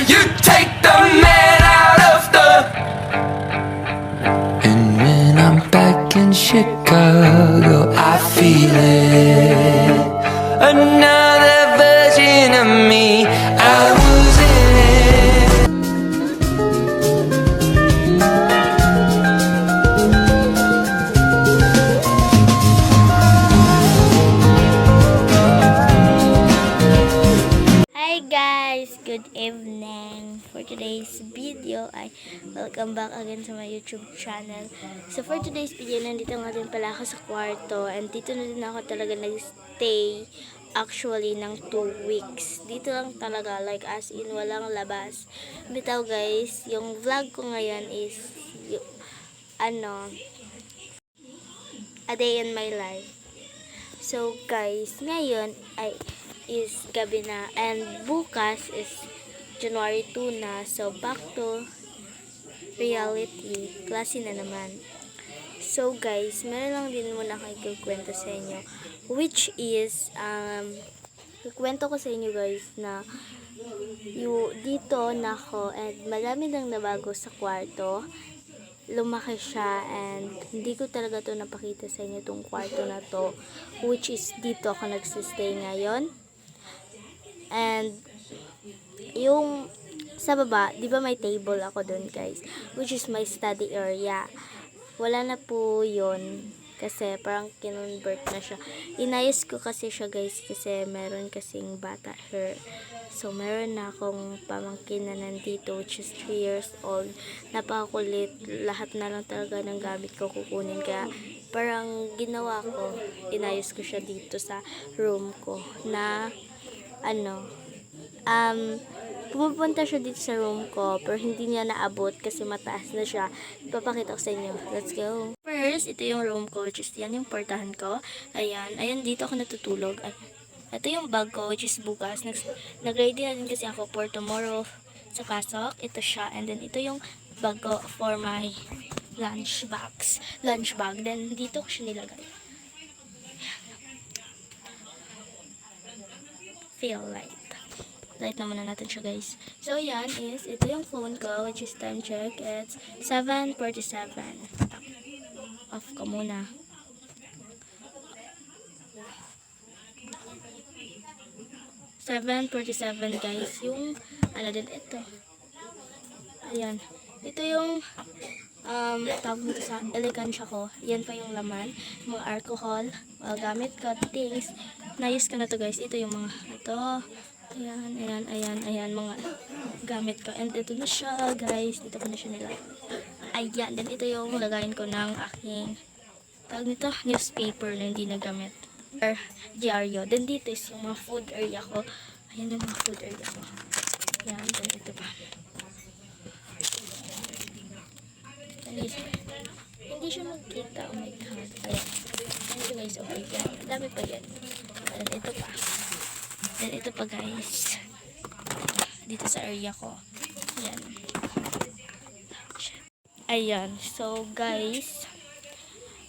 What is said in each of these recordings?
You take the man out of the. And when I'm back in Chicago, I feel it. Another version of me. I was in it. Hi guys! Good evening! For today's video ay welcome back again sa my YouTube channel. So for today's video, nandito nga din pala ako sa kwarto and dito na din ako talaga nag-stay actually ng 2 weeks. Dito lang talaga, like as in walang labas. Bitaw guys, yung vlog ko ngayon is a day in my life. So guys, ngayon ay is gabi na and bukas is January 2 na. So back to reality. Klase na naman. So guys, meron lang din muna akong ikukwento sa inyo. Which is, ikukwento ko sa inyo guys na dito na ako and marami nang nabago sa kwarto. Lumaki siya and hindi ko talaga to napakita sa inyo tong kwarto na to, which is dito ako nagsistay ngayon. And yung sa baba, di ba may table ako dun guys, which is my study area. Wala na po yun kasi parang kinonvert na siya. Inayos ko kasi siya guys kasi meron kasing bata here. So meron na akong pamangkin na nandito which is 3 years old. Napakakulit. Lahat na lang talaga ng gamit ko kukunin. Kaya parang ginawa ko, inayos ko siya dito sa room ko na pumupunta siya dito sa room ko pero hindi niya naabot kasi mataas na siya. Ipapakita ko sa inyo. Let's go. First, ito yung room ko which is yan yung portahan ko. Ayan dito ako natutulog. Ito yung bag ko which is bukas. Nag-ready na din kasi ako for tomorrow sa pasok. Ito siya and then ito yung bag ko for my lunch bag. Then dito ko siya nilagay. Feel light na muna natin siya guys. So yan is, ito yung phone ko which is time check. It's 7:47. Off ko muna. Guys, yung din ito. Ayan. Ito yung tawag nito sa elegansya ko. Yan pa yung laman, mga alcohol, mga gamit ko, things. Nayos ko na to guys. Ito yung mga ayan mga gamit ko. And ito na siya guys. Dito ko na siya nilagay. Ayan. Then ito yung lagayin ko ng aking tawag nito, newspaper na hindi nagamit. Or diaryo. Then dito is yung mga food area ko. Ayan yung mga food area ko. Ayan. Then ito pa. Hindi siya magkita. Oh my god. Ayan. Thank you guys. Okay. Yan. Dami pa yan. And ito pa. Then ito pa guys. Dito sa area ko. Ayan. Ayan. So guys.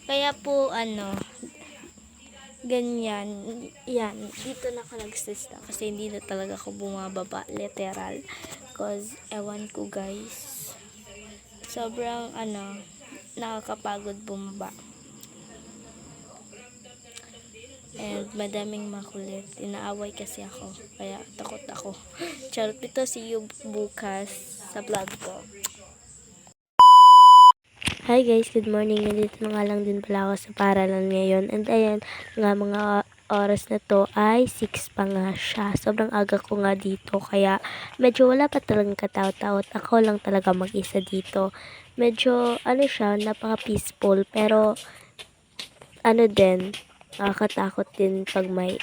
Kaya po ganyan. Yan. Dito na ako nagsista. Kasi hindi na talaga ako bumababa. Literal. Cause ewan ko guys. Sobrang nakakapagod bumaba. And madaming makulit. Inaaway kasi ako. Kaya takot ako. Charot, ito, see you bukas sa vlog ko. Hi guys, good morning. Nandito na nga lang din pala ako sa paralan ngayon. And ayan, nga mga oras na to ay 6 pa nga siya. Sobrang aga ko nga dito. Kaya medyo wala pa talagang kataot-taot. Ako lang talaga mag-isa dito. Medyo siya, napaka-peaceful. Pero din, nakakatakot din pag may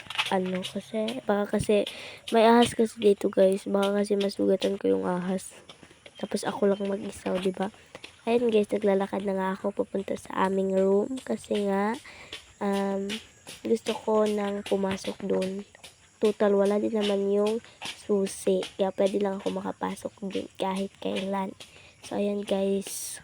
kasi may ahas kasi dito guys. Baka kasi masugatan ko yung ahas. Tapos ako lang mag-isa, di ba? Ayun guys, naglalakad na nga ako papunta sa aming room kasi nga gusto ko nang pumasok doon. Total wala din naman yung susi. Kaya pwede lang ako makapasok doon kahit kailan. So ayan guys.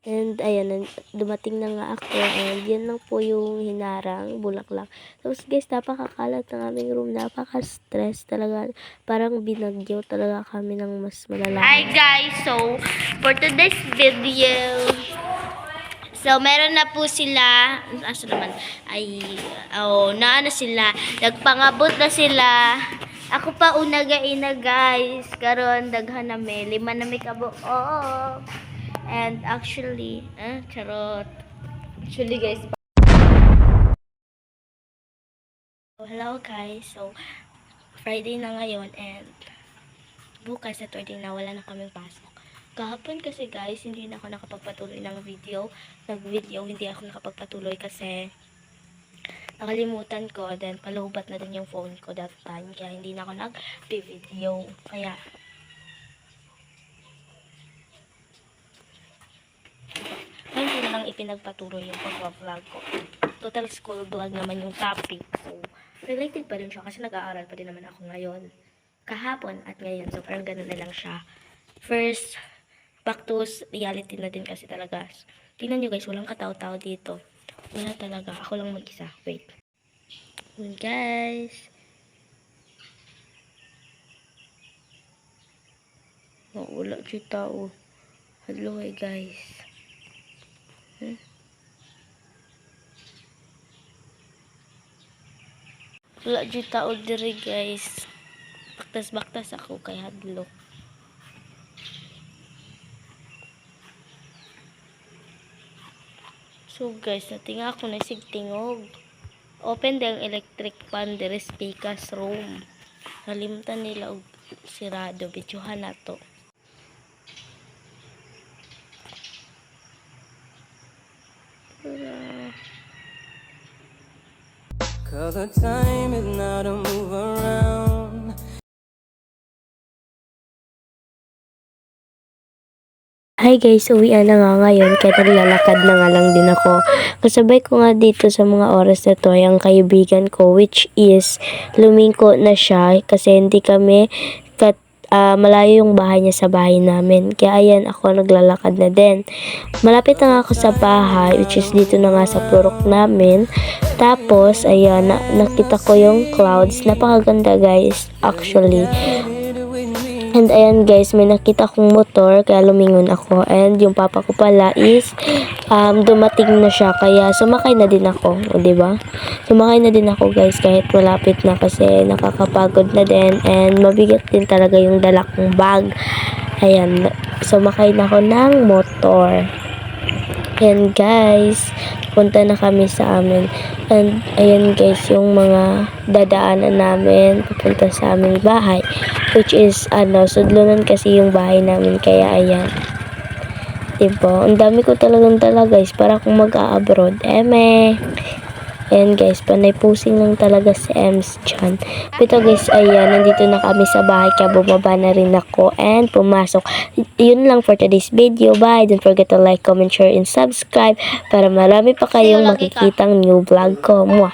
And ayan, dumating na nga ako and yan lang po yung hinarang, bulaklak. Tapos guys, napakakalat ng aming room, napaka-stress talaga. Parang binagyo talaga kami ng mas malala. Hi guys, so for today's video, so meron na po sila, asa naman, naano sila, nagpangabot na sila. Ako pa una gaina guys, karon daghan na may 5 na may kabo. Oo. And actually, charot. Actually guys, hello guys, so Friday na ngayon and bukas Saturday na wala na kaming pasok. Kahapon kasi guys, hindi na ako nakapagpatuloy ng video. Nag-video, hindi ako nakapagpatuloy kasi nakalimutan ko. Then, palubat na din yung phone ko that time. Kaya hindi na ako nag-video. Kaya, hindi na lang ipinagpatuloy yung pag-vlog ko. Total school vlog naman yung topic. So, related pa rin siya kasi nag-aaral pa din naman ako ngayon. Kahapon at ngayon. So, parang ganun na lang siya. First, back to reality na din kasi talaga. Tingnan nyo guys, walang katao-tao dito. Wala talaga. Ako lang mag-isa. Wait. Yun guys. Oh, wala siya tao. Hello guys. Wala siya tao diri guys. Baktas-baktas ako kay hadlo. So guys, natinga ako na sigtingog. Open din ang electric fan dire speakers room. Nalimtan nila og sirado. Bitsuhan na to. Cause the time is now to move around. Hi guys, uwian na nga ngayon kaya naglalakad na nga lang din ako. Kasabay ko nga dito sa mga oras na to ay ang kaibigan ko which is lumingko na siya kasi hindi kami malayo yung bahay niya sa bahay namin. Kaya ayan, ako naglalakad na din. Malapit na nga ako sa bahay which is dito na nga sa purok namin. Tapos, ayan, nakita ko yung clouds. Napakaganda guys, actually. And ayan guys, may nakita kong motor kaya lumingon ako. And yung papa ko pala is dumating na siya kaya sumakay na din ako, o diba? Sumakay na din ako guys kahit malapit na kasi nakakapagod na din and mabigat din talaga yung dala kong bag. Ayan, sumakay na ako ng motor. And guys, punta na kami sa amin. And ayan guys, yung mga dadaanan namin papunta sa aming bahay. Which is, sudlunan kasi yung bahay namin. Kaya ayan. Diba? Ang dami ko talagang dala guys. Para kung mag-a-abroad. Ayan guys, panay pusing lang talaga si Ems dyan. Pero guys, ayan, nandito na kami sa bahay kaya bumaba na rin ako and pumasok. Yun lang for today's video. Bye! Don't forget to like, comment, share, and subscribe para marami pa kayong makikitang new vlog ko. Mwah!